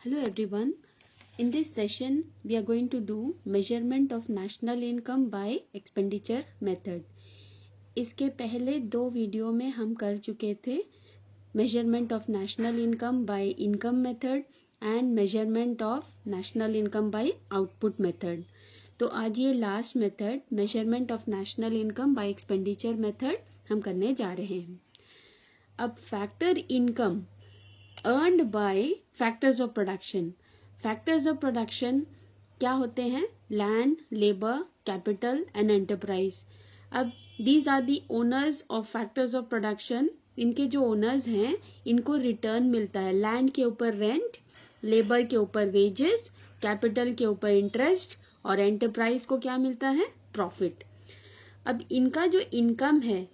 Hello everyone. In this session, we are going to do measurement of national income by expenditure method. इसके पहले 2 video में हम कर चुके थे measurement of national income by income method and measurement of national income by output method. तो आज ये last method measurement of national income by expenditure method हम करने जा रहे हैं. अब factor income earned by factors of production. Factors of production क्या होते हैं? Land, labour, capital and enterprise. अब these are the owners of factors of production. इनके जो ओनर्स हैं इनको रिटर्न मिलता है. लैंड के ऊपर रेंट, लेबर के ऊपर वेजेस, कैपिटल के ऊपर इंटरेस्ट और एंटरप्राइज को क्या मिलता है? प्रॉफिट. अब इनका जो इनकम है,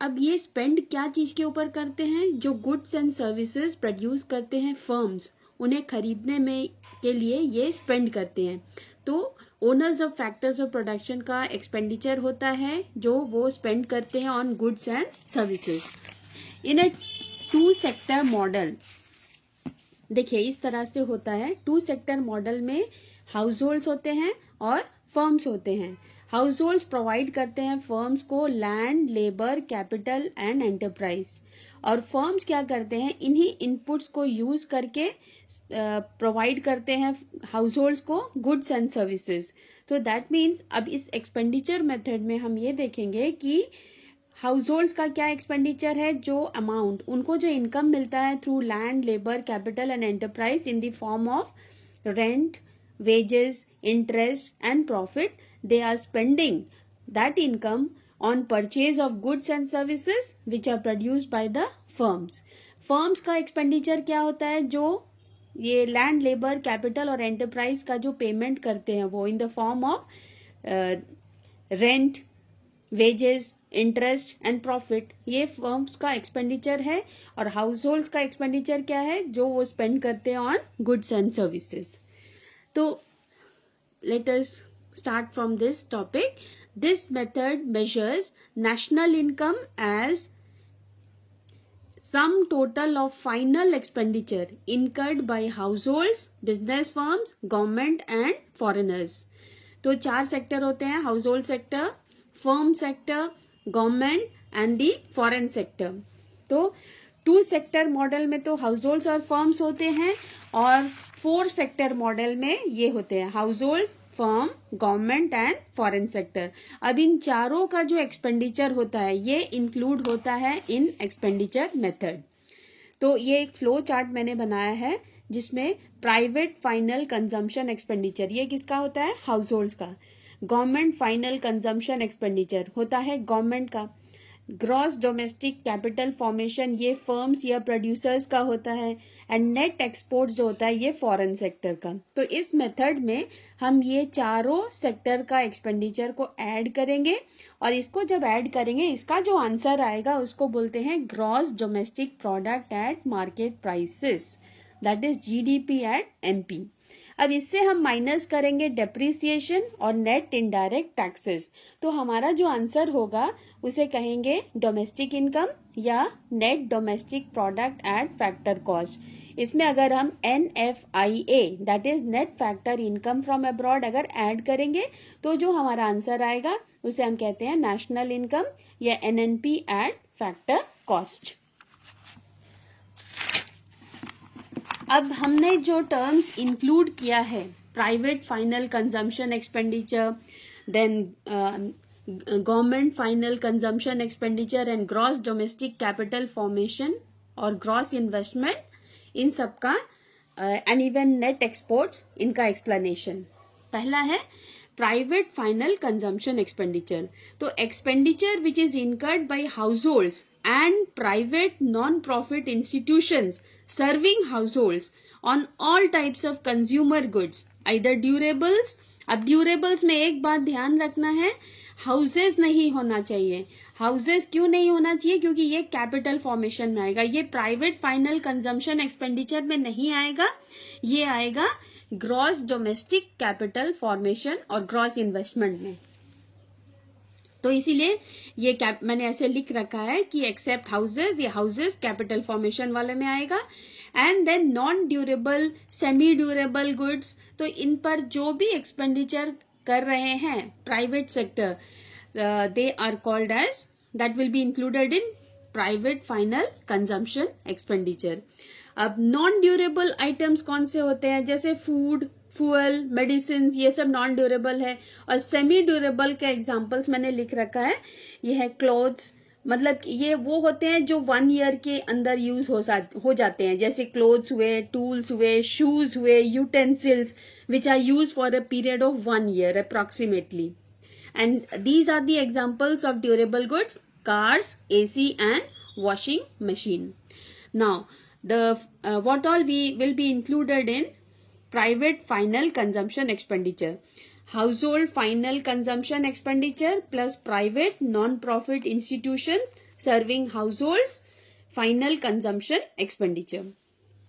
अब ये स्पेंड क्या चीज के ऊपर करते हैं? जो गुड्स एंड सर्विसेज प्रोड्यूस करते हैं फर्म्स, उन्हें खरीदने में के लिए ये स्पेंड करते हैं. तो owners of factors of production का एक्सपेंडिचर होता है जो वो स्पेंड करते हैं on goods and services. In a 2 sector model, देखिए इस तरह से होता है. 2 सेक्टर मॉडल में हाउस होल्ड्स होते हैं और फर्म्स होते हैं. हाउस होल्ड्स प्रोवाइड करते हैं फर्म्स को land, labour, capital and enterprise. और फर्म्स क्या करते हैं? इन्हीं इनपुट्स को यूज करके प्रोवाइड करते हैं हाउस होल्ड्स को गुड्स एंड सर्विसेज. तो दैट मीन्स अब इस एक्सपेंडिचर मेथड में हम ये देखेंगे कि हाउस होल्ड्स का क्या एक्सपेंडिचर है. जो अमाउंट उनको जो इनकम मिलता है through land, labour, capital and enterprise in the form of rent, wages, interest and profit, they are spending that income on purchase of goods and services which are produced by the firms. Firms का expenditure क्या होता है? जो ये land, labour, capital और enterprise का जो payment करते हैं वो in the form of rent, wages, interest and profit, ये फर्म्स का एक्सपेंडिचर है. और हाउस होल्ड्स का एक्सपेंडिचर क्या है? जो वो स्पेंड करते हैं on goods and services. So let us start from this topic. This method measures national income as sum total of final expenditure incurred by households, business firms, government and foreigners. तो 4 sector होते हैं: house hold sector, firm sector, government and the foreign sector. तो 2 sector model में तो house holds और firms होते हैं और 4 सेक्टर मॉडल में ये होते हैं house hold, firm, government and foreign sector. अब इन चारों का जो एक्सपेंडिचर होता है ये इंक्लूड होता है इन एक्सपेंडिचर मेथड. तो ये एक फ्लो चार्ट मैंने बनाया है जिसमें प्राइवेट फाइनल कंजम्पशन एक्सपेंडिचर ये किसका होता है? हाउस होल्ड्स का. गवर्नमेंट फाइनल कंजम्पशन एक्सपेंडिचर होता है गवर्नमेंट का. ग्रॉस डोमेस्टिक कैपिटल फॉर्मेशन ये फर्म्स या प्रोड्यूसर्स का होता है. एंड नेट एक्सपोर्ट जो होता है ये फॉरेन सेक्टर का. तो इस मेथड में हम ये चारों सेक्टर का एक्सपेंडिचर को ऐड करेंगे और इसको जब ऐड करेंगे इसका जो आंसर आएगा उसको बोलते हैं gross domestic product at market prices, that is GDP at MP. अब इससे हम माइनस करेंगे डेप्रिसिएशन और नेट इनडायरेक्ट टैक्सेस. तो हमारा जो आंसर होगा उसे कहेंगे डोमेस्टिक इनकम या net domestic product at factor cost. इसमें अगर हम NFIA that is net factor income from abroad अगर ऐड करेंगे तो जो हमारा आंसर आएगा उसे हम कहते हैं नेशनल इनकम या NNP एट फैक्टर कॉस्ट. अब हमने जो टर्म्स इंक्लूड किया है, private final consumption expenditure, then government final consumption expenditure and gross domestic capital formation और ग्रॉस इन्वेस्टमेंट, इन सबका एंड इवन नेट एक्सपोर्ट्स, इनका एक्सप्लेनेशन. पहला है प्राइवेट फाइनल कंजम्पशन एक्सपेंडिचर. तो expenditure which is incurred by households and private non-profit institutions serving households on all types of consumer goods, either durables. अब durables में एक बात ध्यान रखना है, हाउसेस नहीं होना चाहिए. हाउसेस क्यों नहीं होना चाहिए? क्योंकि ये कैपिटल फॉर्मेशन में आएगा, ये प्राइवेट फाइनल कंजम्पशन एक्सपेंडिचर में नहीं आएगा, ये आएगा ग्रॉस डोमेस्टिक कैपिटल फॉर्मेशन और ग्रॉस इन्वेस्टमेंट में. तो इसीलिए ये मैंने ऐसे लिख रखा है कि एक्सेप्ट हाउसेज, ये हाउसेज कैपिटल फॉर्मेशन वाले में आएगा. And then non durable, semi durable goods, तो इन पर जो भी एक्सपेंडिचर कर रहे हैं private sector, they are called as, that will be included in private final consumption expenditure. अब नॉन ड्यूरेबल आइटम्स कौन से होते हैं, जैसे फूड, फ्यूल, मेडिसिन, ये सब नॉन ड्यूरेबल है. और सेमी ड्यूरेबल के एग्जांपल्स मैंने लिख रखा है, ये है क्लोथ्स, मतलब ये वो होते हैं जो 1 ईयर के अंदर यूज हो जाते हैं, जैसे क्लोथ्स हुए, टूल्स हुए, शूज हुए, utensils which are use for a period of 1 year approximately. And these are the examples of durable goods, cars, AC and washing machine. Now, what all will be included in private final consumption expenditure? Household final consumption expenditure plus private non-profit institutions serving households final consumption expenditure.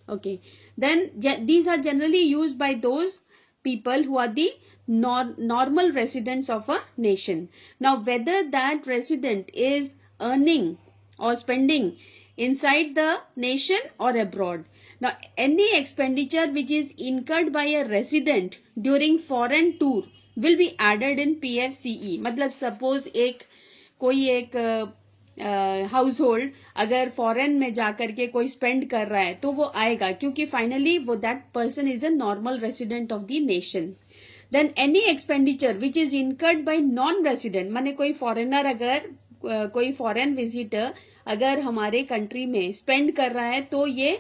Okay. Then these are generally used by those people who are the normal residents of a nation. Now, whether that resident is earning or spending inside the nation or abroad. Now, any expenditure which is incurred by a resident during foreign tour will be added in PFCE. मतलब suppose कोई एक house hold अगर foreign में जाकर के कोई spend कर रहा है तो वो आएगा, क्योंकि फाइनली वो that person is a normal resident of the nation. Then any expenditure which is incurred by non resident, माने कोई फॉरेनर, अगर कोई फॉरेन विजिटर अगर हमारे कंट्री में स्पेंड कर रहा है तो ये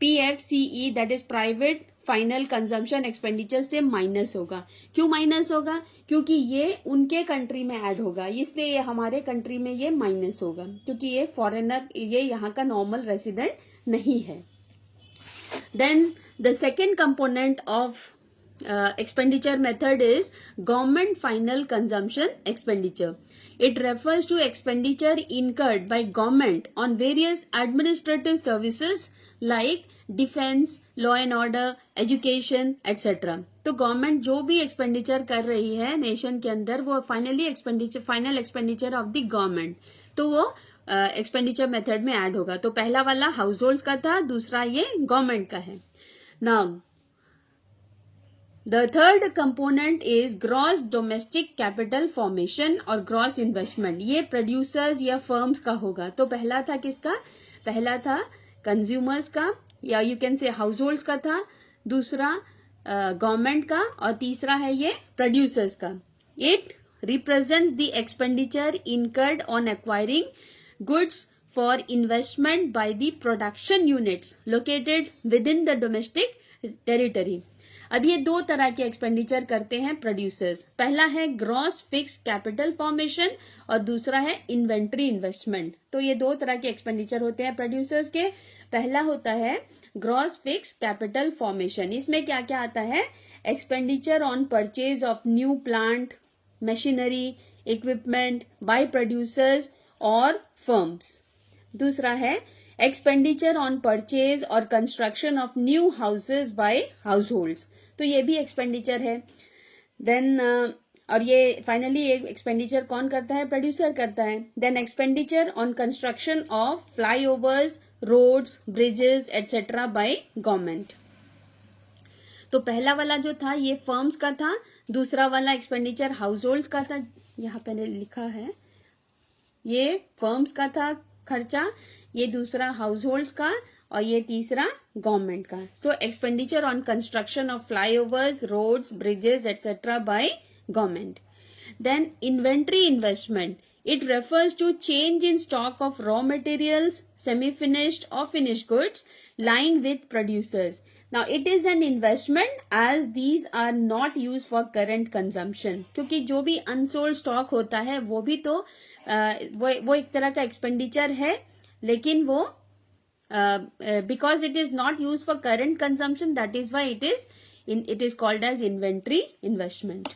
PFCE that is private final consumption expenditure से माइनस होगा. क्यों माइनस होगा? क्योंकि ये उनके कंट्री में ऐड होगा, इसलिए ये हमारे कंट्री में ये माइनस होगा, क्योंकि ये फॉरेनर, ये यहाँ का नॉर्मल रेसिडेंट नहीं है. Then the second component of expenditure method is government final consumption expenditure. It refers to expenditure incurred by government on various administrative services like defense, law and order, education, etc. तो government जो भी expenditure कर रही है nation के अंदर वो final expenditure of the government, तो वो एक्सपेंडिचर मेथड में ऐड होगा. तो पहला वाला हाउस होल्ड्स का था, दूसरा ये गवर्नमेंट का है. Now the third component is gross domestic capital formation और gross investment. ये producers या firms का होगा. तो पहला था किसका? पहला था consumers का या you can say households का था, दूसरा government का और तीसरा है ये producers का. It represents the expenditure incurred on acquiring goods for investment by the production units located within the domestic territory. अब ये दो तरह के एक्सपेंडिचर करते हैं प्रोड्यूसर्स. पहला है ग्रॉस फिक्स कैपिटल फॉर्मेशन और दूसरा है इन्वेंट्री इन्वेस्टमेंट. तो ये दो तरह के एक्सपेंडिचर होते हैं प्रोड्यूसर्स के. पहला होता है ग्रॉस फिक्स कैपिटल फॉर्मेशन. इसमें क्या क्या आता है? Expenditure on purchase of new plant, machinery, equipment by producers और फर्म्स. दूसरा है एक्सपेंडिचर ऑन परचेज और construction of new houses by households. तो ये भी एक्सपेंडिचर है. देन और ये फाइनली एक एक्सपेंडिचर कौन करता है? प्रोड्यूसर करता है. Then expenditure on construction of flyovers, roads, bridges etcetera by government. तो पहला वाला जो था ये फर्म्स का था, दूसरा वाला एक्सपेंडिचर हाउस होल्ड्स का था. यहाँ पे लिखा है ये फर्म्स का था खर्चा, ये दूसरा हाउस होल्ड्स का और ये तीसरा गवर्नमेंट का. So expenditure on construction of flyovers, roads, bridges etcetera by government. Then inventory investment. It refers to change in stock of raw materials, semi-finished or finished goods lying with producers. Now, it is an investment as these are not used for current consumption. क्योंकि जो भी unsold stock होता है वो भी तो वो एक तरह का एक्सपेंडिचर है, लेकिन वो because it is not used for current consumption, that is why it is called as inventory investment.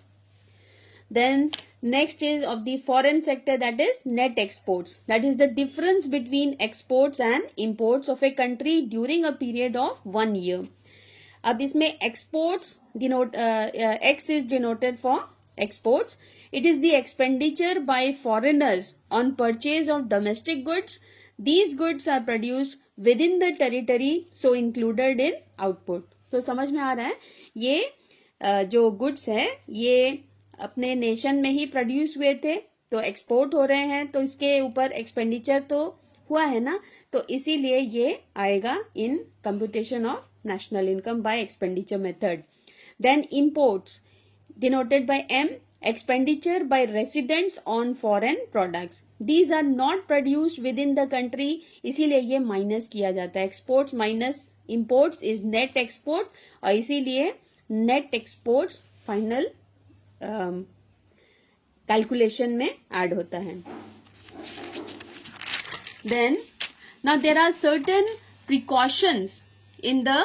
Then next is of the foreign sector, that is net exports. That is the difference between exports and imports of a country during a period of 1 year. अब इसमें exports denote X is denoted for exports. It is the expenditure by foreigners on purchase of domestic goods. These goods are produced within the territory, so included in output. तो समझ में आ रहा है, ये जो goods है ये अपने नेशन में ही प्रोड्यूस हुए थे, तो एक्सपोर्ट हो रहे हैं, तो इसके ऊपर एक्सपेंडिचर तो हुआ है ना, तो इसीलिए ये आएगा in computation of national income by expenditure method. Then imports denoted by M, expenditure by residents on foreign products. These are not produced within the country, इसीलिए ये माइनस किया जाता है. Exports minus imports is net exports, और इसीलिए net exports final calculation में add होता है. Then now there are certain precautions in the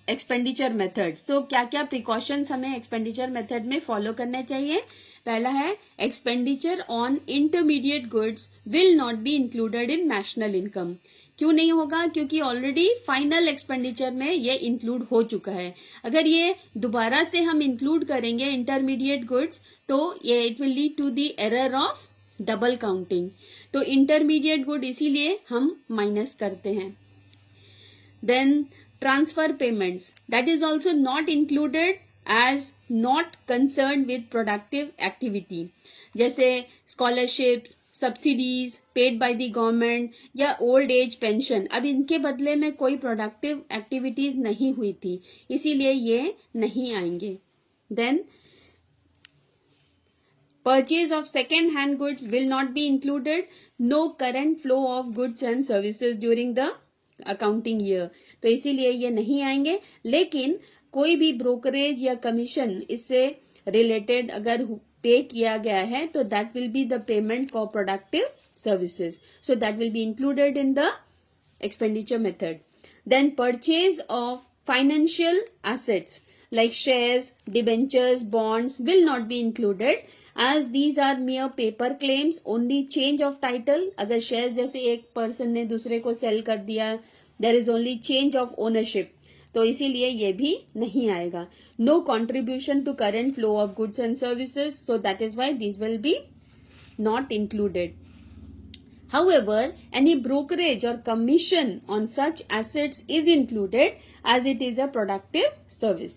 expenditure method. So क्या क्या प्रिकॉशंस हमें एक्सपेंडिचर मेथड में फॉलो करने चाहिए. पहला है, expenditure on intermediate goods will not be included in national income. क्यों नहीं होगा? क्योंकि ऑलरेडी फाइनल एक्सपेंडिचर में ये इंक्लूड हो चुका है. अगर ये दोबारा से हम इंक्लूड करेंगे इंटरमीडिएट गुड्स, तो ये it will lead to the error of double counting. तो इंटरमीडिएट गुड इसीलिए हम माइनस करते हैं. Then transfer payments, that is also not included as not concerned with productive activity. जैसे scholarships, subsidies paid by the government या old age pension, अब इनके बदले में कोई productive activities नहीं हुई थी, इसीलिए ये नहीं आएंगे. Then purchase of second hand goods will not be included. No current flow of goods and services during the accounting year, तो इसीलिए ये नहीं आएंगे. लेकिन कोई भी ब्रोकरेज या कमीशन इससे रिलेटेड अगर पे किया गया है, तो that will be the payment for productive services, so that will be included in the expenditure method. Then purchase of financial assets like shares, debentures, bonds will not be included as these are mere paper claims. Only change of title. अगर shares जैसे एक person ने दूसरे को sell कर दिया, there is only change of ownership, तो इसीलिए ये भी नहीं आएगा. No contribution to current flow of goods and services, so that is why these will be not included. However, any brokerage or commission on such assets is included as it is a productive service.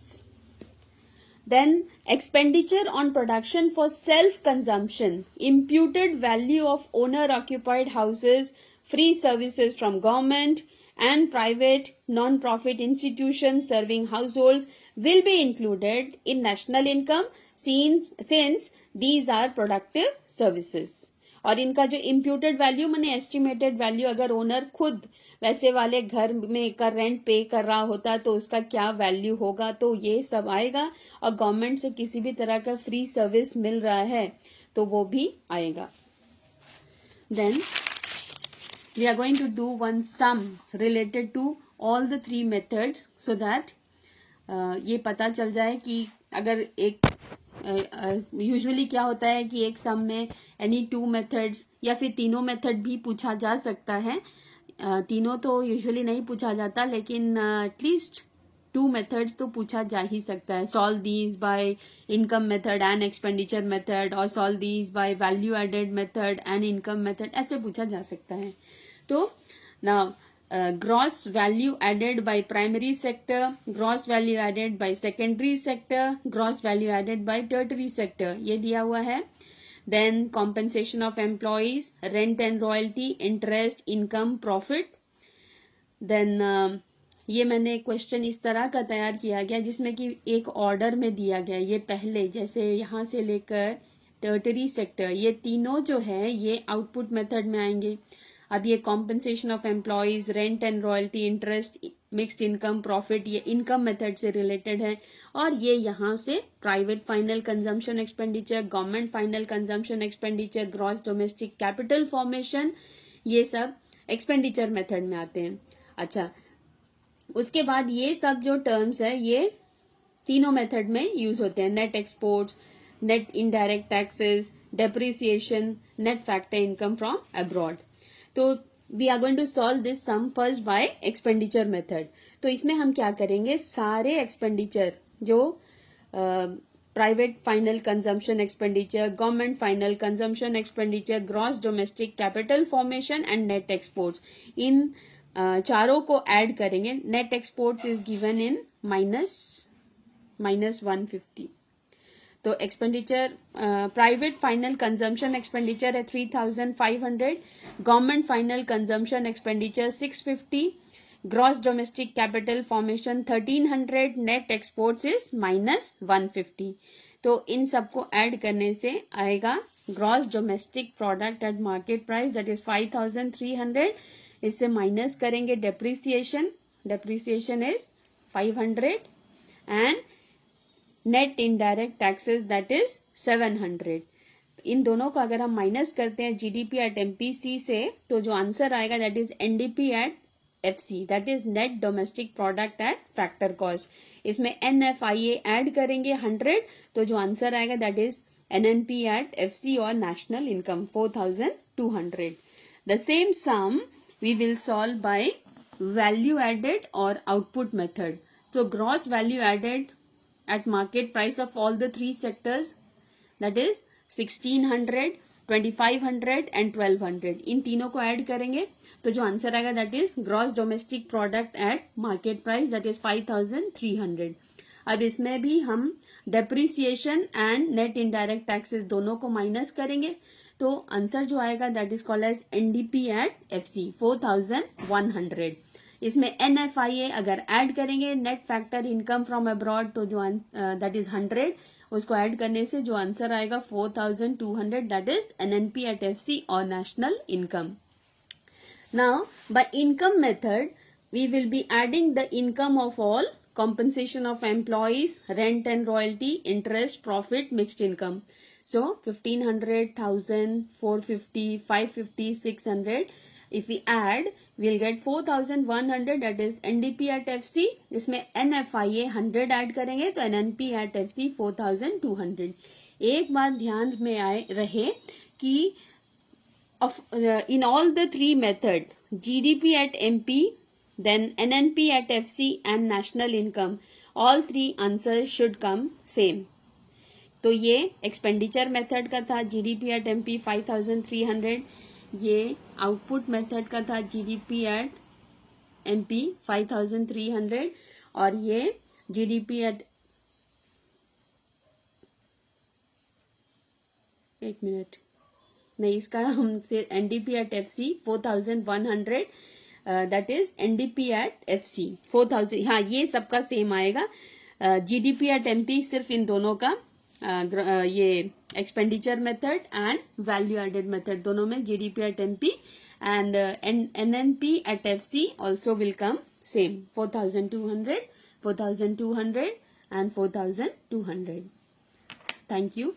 Then expenditure on production for self-consumption, imputed value of owner-occupied houses, free services from government and private non-profit institutions serving households will be included in national income since these are productive services. और इनका जो imputed value माने estimated value, अगर owner खुद वैसे वाले घर में का रेंट पे कर रहा होता तो उसका क्या वैल्यू होगा, तो ये सब आएगा. और गवर्नमेंट से किसी भी तरह का फ्री सर्विस मिल रहा है तो वो भी आएगा. Then we are going to do one sum related to all the 3 methods so that ये पता चल जाए कि अगर एक यूजुअली क्या होता है कि एक सम में एनी 2 मेथड्स या फिर तीनों मेथड भी पूछा जा सकता है. तीनों तो यूजुअली नहीं पूछा जाता, लेकिन एटलीस्ट 2 मेथड्स तो पूछा जा ही सकता है. Solve these by income method and expenditure method, और solve these by value added method and income method, ऐसे पूछा जा सकता है. तो now gross value added by primary sector, gross value added by secondary sector, gross value added by tertiary sector, ये दिया हुआ है. Then compensation of employees, rent and royalty, interest, income, profit. Then ये मैंने क्वेश्चन इस तरह का तैयार किया गया जिसमें कि एक ऑर्डर में दिया गया. ये पहले जैसे यहाँ से लेकर टर्टरी सेक्टर, ये तीनों जो है ये आउटपुट मेथड में आएंगे. अब ये compensation of employees, rent and royalty, interest, mixed income, profit, ये इनकम मेथड से रिलेटेड है. और ये यहाँ से private final consumption expenditure, government final consumption expenditure, gross domestic capital formation, ये सब एक्सपेंडिचर मेथड में आते हैं. अच्छा, उसके बाद ये सब जो टर्म्स है ये तीनों मेथड में यूज होते हैं. Net exports, net indirect taxes, depreciation, net factor income from abroad. तो we are going to solve this sum first by expenditure method. तो इसमें हम क्या करेंगे, सारे एक्सपेंडिचर जो private final consumption expenditure, government final consumption expenditure, gross domestic capital formation and net exports. इन चारों को ऐड करेंगे. net exports is given in minus 150. तो expenditure private final consumption expenditure है 3,500, government final consumption expenditure 650, gross domestic capital formation 1300, net exports is -150. तो इन सबको add करने से आएगा gross domestic product at market price that is 5,300. इससे minus करेंगे depreciation is 500 and net indirect taxes that is 700. इन दोनों का अगर हम माइनस करते हैं जीडीपी एट एमपीसी से तो जो आंसर आएगा that is NDP at FC that is net domestic product at factor cost. इसमें एनएफआईए ऐड करेंगे 100 तो जो आंसर आएगा that is NNP at FC और national income 4,200. The same sum we will solve by value added और output method. तो gross value added at market price of all the three sectors that is 1,600, 2,500 and 1,200. इन तीनों को add करेंगे तो जो answer आएगा that is gross domestic product at market price that is 5,300. अब इसमें भी हम depreciation and net indirect taxes दोनों को माइनस करेंगे तो आंसर जो आएगा that is called as NDP at FC 4,100. इसमें एनएफआईए अगर ऐड करेंगे net factor income from abroad तो जो दैट इज 100 उसको ऐड करने से जो आंसर आएगा 4,200 that is NNP at FC और national income. Now by income method we will be adding the income of all compensation of employees, rent and royalty, interest, profit, mixed income. So 1,500, 1,000, 450, 550, 600. If we add, we'll get 4,100 that is NDP at FC. इसमें NFIA 100 add करेंगे तो NNP at FC 4,200. एक बात ध्यान में आए रहे कि in all the three methods, GDP at MP, then NNP at FC and national income, all three answers should come same. तो ये एक्सपेंडिचर मेथड का था जीडीपी एट एमपी 5,300. ये आउटपुट मेथड का था जीडीपी एट एमपी 5,300 और ये GDP at एक मिनट नहीं इसका हमसे NDP at FC 4,100 that is NDP at FC 4,000. हाँ ये सबका सेम आएगा. जीडीपी एट एमपी सिर्फ इन दोनों का ये expenditure method and value added method दोनों में GDP at MP and NNP at FC also will come same 4,200 and 4,200. Thank you.